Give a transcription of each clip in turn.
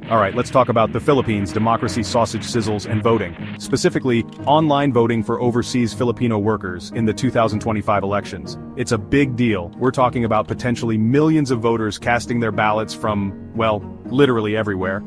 Alright, let's talk about the Philippines, democracy, sausage sizzles, and voting. Specifically, online voting for overseas Filipino workers in the 2025 elections. It's a big deal. We're talking about potentially millions of voters casting their ballots from, well, literally everywhere.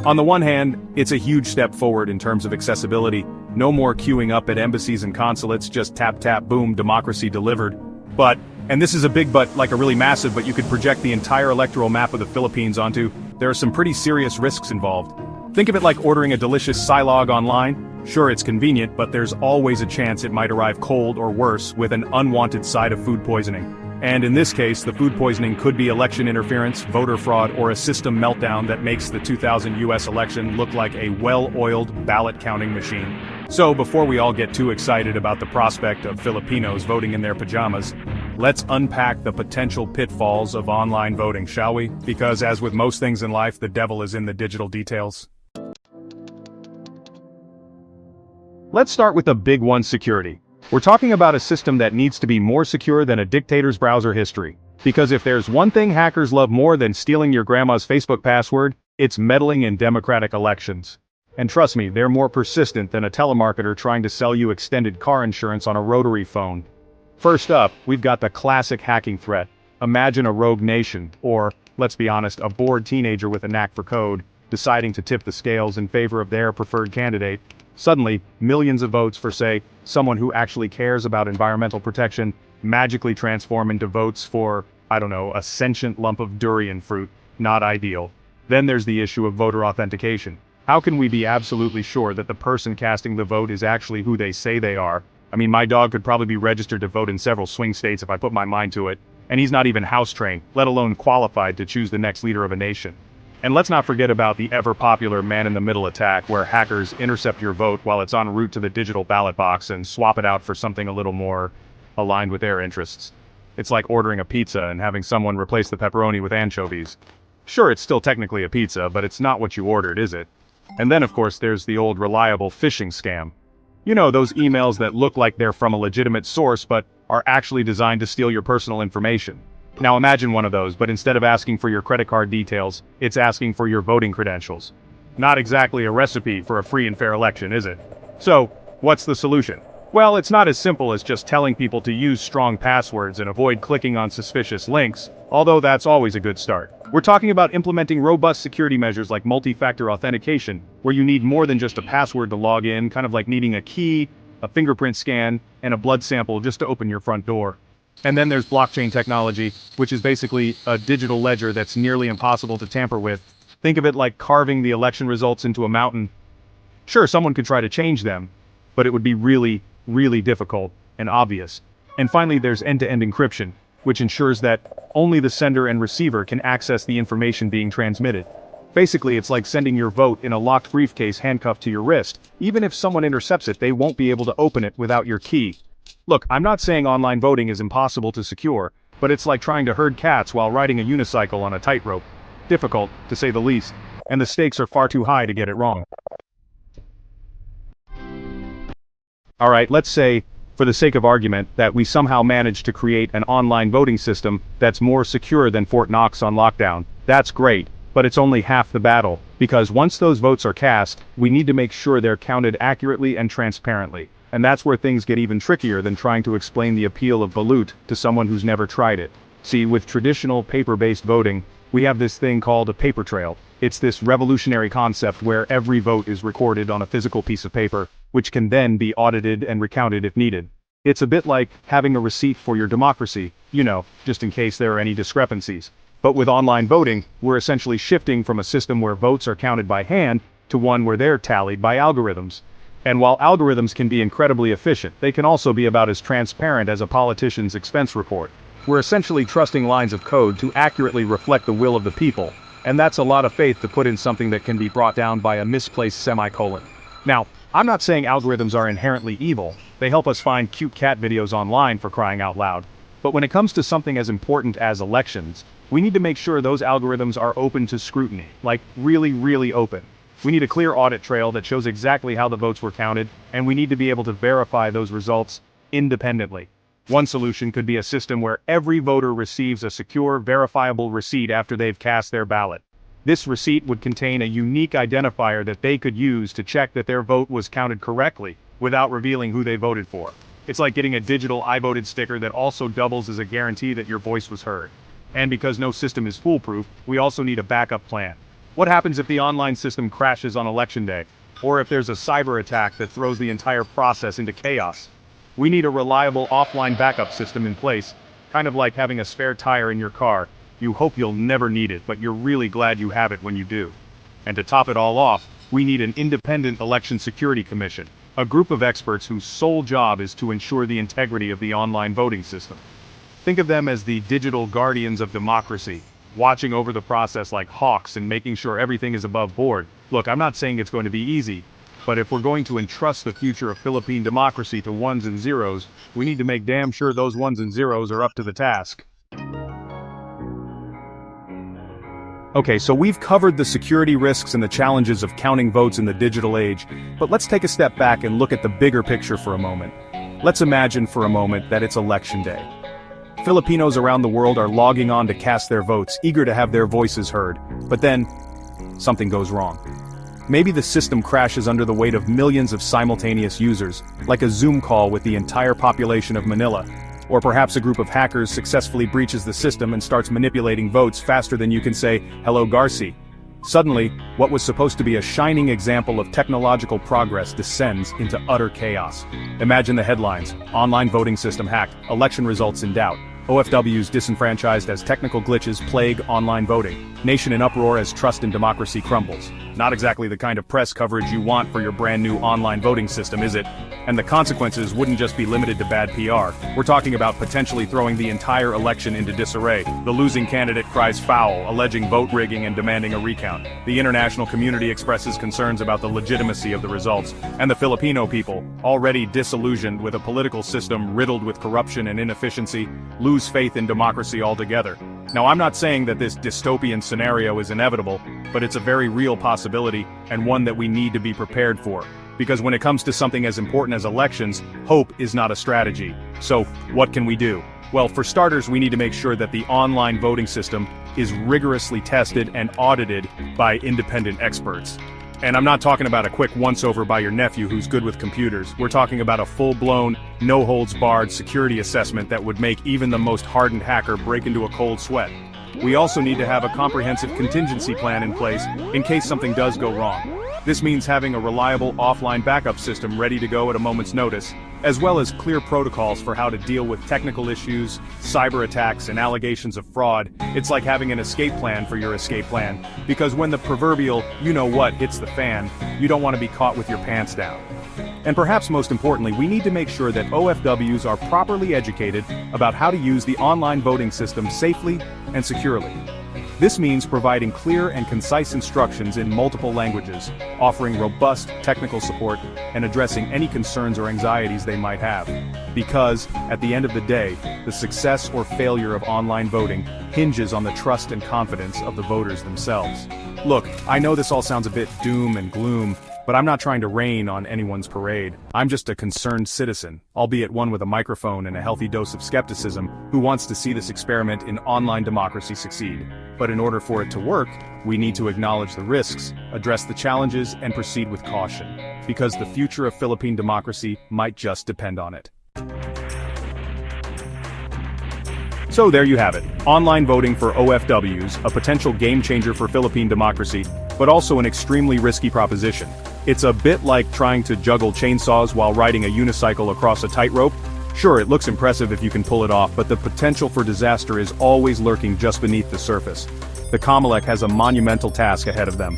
On the one hand, it's a huge step forward in terms of accessibility. No more queuing up at embassies and consulates, just tap tap boom, democracy delivered. But, and this is a big but, like a really massive, but you could project the entire electoral map of the Philippines onto, there are some pretty serious risks involved. Think of it like ordering a delicious Silog online. Sure, it's convenient, but there's always a chance it might arrive cold or worse, with an unwanted side of food poisoning. And in this case, the food poisoning could be election interference, voter fraud, or a system meltdown that makes the 2000 US election look like a well-oiled ballot counting machine. So before we all get too excited about the prospect of Filipinos voting in their pajamas, let's unpack the potential pitfalls of online voting, shall we? Because as with most things in life, the devil is in the digital details. Let's start with the big one: security. We're talking about a system that needs to be more secure than a dictator's browser history. Because if there's one thing hackers love more than stealing your grandma's Facebook password, it's meddling in democratic elections. And trust me, they're more persistent than a telemarketer trying to sell you extended car insurance on a rotary phone. First up, we've got the classic hacking threat. Imagine a rogue nation, or, let's be honest, a bored teenager with a knack for code, deciding to tip the scales in favor of their preferred candidate. Suddenly, millions of votes for, say, someone who actually cares about environmental protection magically transform into votes for, I don't know, a sentient lump of durian fruit. Not ideal. Then there's the issue of voter authentication. How can we be absolutely sure that the person casting the vote is actually who they say they are? I mean, my dog could probably be registered to vote in several swing states if I put my mind to it, and he's not even house-trained, let alone qualified to choose the next leader of a nation. And let's not forget about the ever-popular man-in-the-middle attack, where hackers intercept your vote while it's en route to the digital ballot box and swap it out for something a little more aligned with their interests. It's like ordering a pizza and having someone replace the pepperoni with anchovies. Sure, it's still technically a pizza, but it's not what you ordered, is it? And then of course there's the old reliable phishing scam. You know, those emails that look like they're from a legitimate source but are actually designed to steal your personal information. Now imagine one of those, but instead of asking for your credit card details, it's asking for your voting credentials. Not exactly a recipe for a free and fair election, is it? So, what's the solution? Well, it's not as simple as just telling people to use strong passwords and avoid clicking on suspicious links, although that's always a good start. We're talking about implementing robust security measures like multi-factor authentication, where you need more than just a password to log in, kind of like needing a key, a fingerprint scan, and a blood sample just to open your front door. And then there's blockchain technology, which is basically a digital ledger that's nearly impossible to tamper with. Think of it like carving the election results into a mountain. Sure, someone could try to change them, but it would be really, really difficult and obvious. And finally, there's end-to-end encryption, which ensures that only the sender and receiver can access the information being transmitted. Basically, it's like sending your vote in a locked briefcase handcuffed to your wrist. Even if someone intercepts it, they won't be able to open it without your key. Look, I'm not saying online voting is impossible to secure, but it's like trying to herd cats while riding a unicycle on a tightrope. Difficult, to say the least, and the stakes are far too high to get it wrong. Alright, let's say, for the sake of argument, that we somehow managed to create an online voting system that's more secure than Fort Knox on lockdown. That's great, but it's only half the battle, because once those votes are cast, we need to make sure they're counted accurately and transparently. And that's where things get even trickier than trying to explain the appeal of balut to someone who's never tried it. See, with traditional paper-based voting, we have this thing called a paper trail. It's this revolutionary concept where every vote is recorded on a physical piece of paper, which can then be audited and recounted if needed. It's a bit like having a receipt for your democracy, you know, just in case there are any discrepancies. But with online voting, we're essentially shifting from a system where votes are counted by hand to one where they're tallied by algorithms. And while algorithms can be incredibly efficient, they can also be about as transparent as a politician's expense report. We're essentially trusting lines of code to accurately reflect the will of the people, and that's a lot of faith to put in something that can be brought down by a misplaced semicolon. Now, I'm not saying algorithms are inherently evil. They help us find cute cat videos online, for crying out loud. But when it comes to something as important as elections, we need to make sure those algorithms are open to scrutiny, like really, really open. We need a clear audit trail that shows exactly how the votes were counted, and we need to be able to verify those results independently. One solution could be a system where every voter receives a secure, verifiable receipt after they've cast their ballot. This receipt would contain a unique identifier that they could use to check that their vote was counted correctly, without revealing who they voted for. It's like getting a digital "I voted" sticker that also doubles as a guarantee that your voice was heard. And because no system is foolproof, we also need a backup plan. What happens if the online system crashes on election day? Or if there's a cyber attack that throws the entire process into chaos? We need a reliable offline backup system in place, kind of like having a spare tire in your car. You hope you'll never need it, but you're really glad you have it when you do. And to top it all off, we need an independent election security commission, a group of experts whose sole job is to ensure the integrity of the online voting system. Think of them as the digital guardians of democracy, watching over the process like hawks and making sure everything is above board. Look, I'm not saying it's going to be easy, but if we're going to entrust the future of Philippine democracy to ones and zeros, we need to make damn sure those ones and zeros are up to the task. Okay, so we've covered the security risks and the challenges of counting votes in the digital age, but let's take a step back and look at the bigger picture for a moment. Let's imagine for a moment that it's election day. Filipinos around the world are logging on to cast their votes, eager to have their voices heard. But then, something goes wrong. Maybe the system crashes under the weight of millions of simultaneous users, like a Zoom call with the entire population of Manila. Or perhaps a group of hackers successfully breaches the system and starts manipulating votes faster than you can say, "Hello, Garci." Suddenly, what was supposed to be a shining example of technological progress descends into utter chaos. Imagine the headlines: online voting system hacked, election results in doubt, OFWs disenfranchised as technical glitches plague online voting, nation in uproar as trust in democracy crumbles. Not exactly the kind of press coverage you want for your brand new online voting system, is it? And the consequences wouldn't just be limited to bad PR. We're talking about potentially throwing the entire election into disarray. The losing candidate cries foul, alleging vote rigging and demanding a recount. The international community expresses concerns about the legitimacy of the results. And the Filipino people, already disillusioned with a political system riddled with corruption and inefficiency, lose faith in democracy altogether. Now, I'm not saying that this dystopian scenario is inevitable, but it's a very real possibility, and one that we need to be prepared for. Because when it comes to something as important as elections, hope is not a strategy. So, what can we do? Well, for starters, we need to make sure that the online voting system is rigorously tested and audited by independent experts. And I'm not talking about a quick once-over by your nephew who's good with computers. We're talking about a full-blown, no-holds-barred security assessment that would make even the most hardened hacker break into a cold sweat. We also need to have a comprehensive contingency plan in place in case something does go wrong. This means having a reliable offline backup system ready to go at a moment's notice, as well as clear protocols for how to deal with technical issues, cyber attacks, and allegations of fraud. It's like having an escape plan for your escape plan, because when the proverbial you-know-what hits the fan, you don't want to be caught with your pants down. And perhaps most importantly, we need to make sure that OFWs are properly educated about how to use the online voting system safely and securely. This means providing clear and concise instructions in multiple languages, offering robust technical support, and addressing any concerns or anxieties they might have. Because, at the end of the day, the success or failure of online voting hinges on the trust and confidence of the voters themselves. Look, I know this all sounds a bit doom and gloom, but I'm not trying to rain on anyone's parade. I'm just a concerned citizen, albeit one with a microphone and a healthy dose of skepticism, who wants to see this experiment in online democracy succeed. But in order for it to work, we need to acknowledge the risks, address the challenges, and proceed with caution. Because the future of Philippine democracy might just depend on it. So there you have it. Online voting for OFWs, a potential game changer for Philippine democracy, but also an extremely risky proposition. It's a bit like trying to juggle chainsaws while riding a unicycle across a tightrope. Sure, it looks impressive if you can pull it off, but the potential for disaster is always lurking just beneath the surface. The COMELEC has a monumental task ahead of them.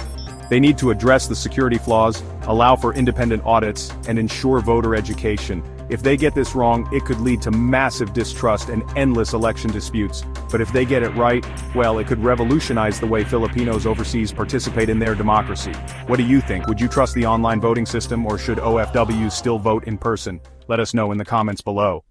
They need to address the security flaws, allow for independent audits, and ensure voter education. If they get this wrong, it could lead to massive distrust and endless election disputes. But if they get it right, well, it could revolutionize the way Filipinos overseas participate in their democracy. What do you think? Would you trust the online voting system, or should OFWs still vote in person? Let us know in the comments below.